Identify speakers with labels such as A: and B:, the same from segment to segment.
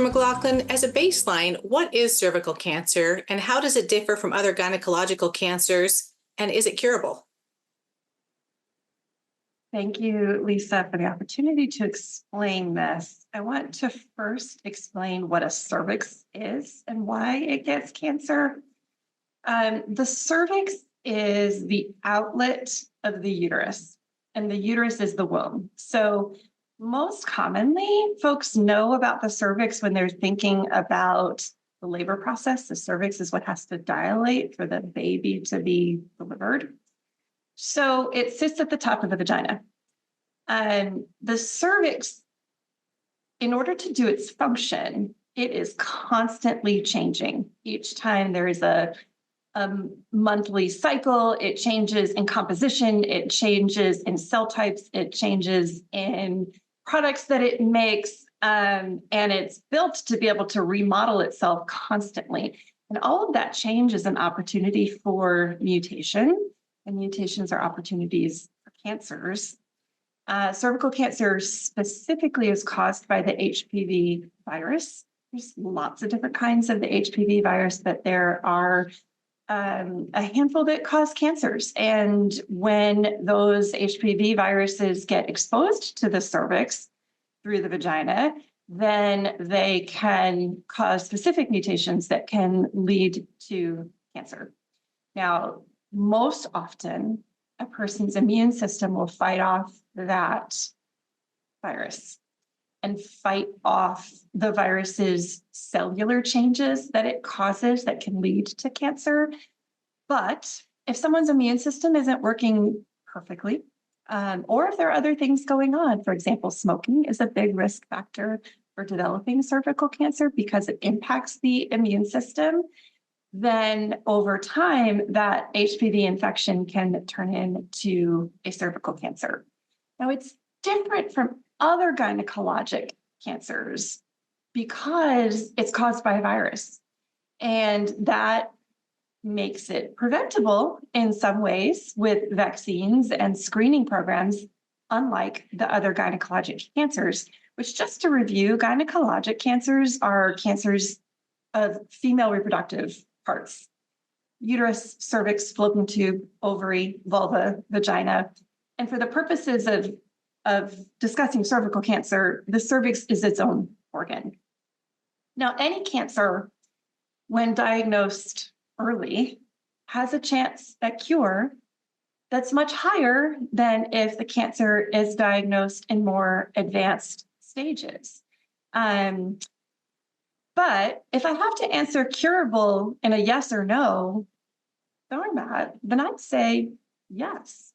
A: Dr. MacLaughlan, as a baseline, what is cervical cancer and how does it differ from other gynecological cancers, and is it curable?
B: Thank you, Lisa, for the opportunity to explain this. I want to first explain what a cervix is and why it gets cancer. The cervix is the outlet of the uterus, and the uterus is the womb. So most commonly, folks know about the cervix when they're thinking about the labor process. The cervix is what has to dilate for the baby to be delivered. So it sits at the top of the vagina. The cervix, in order to do its function, it is constantly changing. Each time there is a monthly cycle, it changes in composition, it changes in cell types, it changes in products that it makes, and it's built to be able to remodel itself constantly. And all of that change is an opportunity for mutation, and mutations are opportunities for cancers. Cervical cancer specifically is caused by the HPV virus. There's lots of different kinds of the HPV virus, but there are a handful that cause cancers. And when those HPV viruses get exposed to the cervix through the vagina, then they can cause specific mutations that can lead to cancer. Now, most often, a person's immune system will fight off that virus and fight off the virus's cellular changes that it causes that can lead to cancer. But if someone's immune system isn't working perfectly, or if there are other things going on, for example, smoking is a big risk factor for developing cervical cancer because it impacts the immune system, then over time, that HPV infection can turn into a cervical cancer. Now, it's different from other gynecologic cancers because it's caused by a virus. And that makes it preventable in some ways with vaccines and screening programs, unlike the other gynecologic cancers, which, just to review, gynecologic cancers are cancers of female reproductive parts: uterus, cervix, fallopian tube, ovary, vulva, vagina. And for the purposes of discussing cervical cancer, the cervix is its own organ. Now, any cancer, when diagnosed early, has a chance at cure that's much higher than if the cancer is diagnosed in more advanced stages. But if I have to answer curable in a yes or no format, then I'd say yes.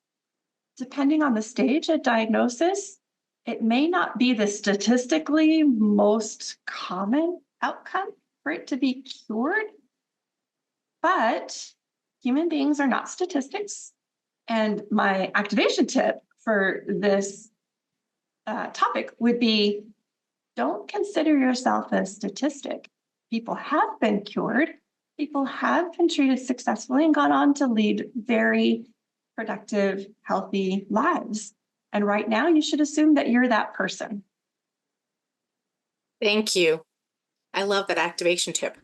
B: Depending on the stage of diagnosis, it may not be the statistically most common outcome for it to be cured, but human beings are not statistics. And my activation tip for this topic would be, don't consider yourself a statistic. People have been cured. People have been treated successfully and gone on to lead very productive, healthy lives. And right now, you should assume that you're that person.
A: Thank you. I love that activation tip.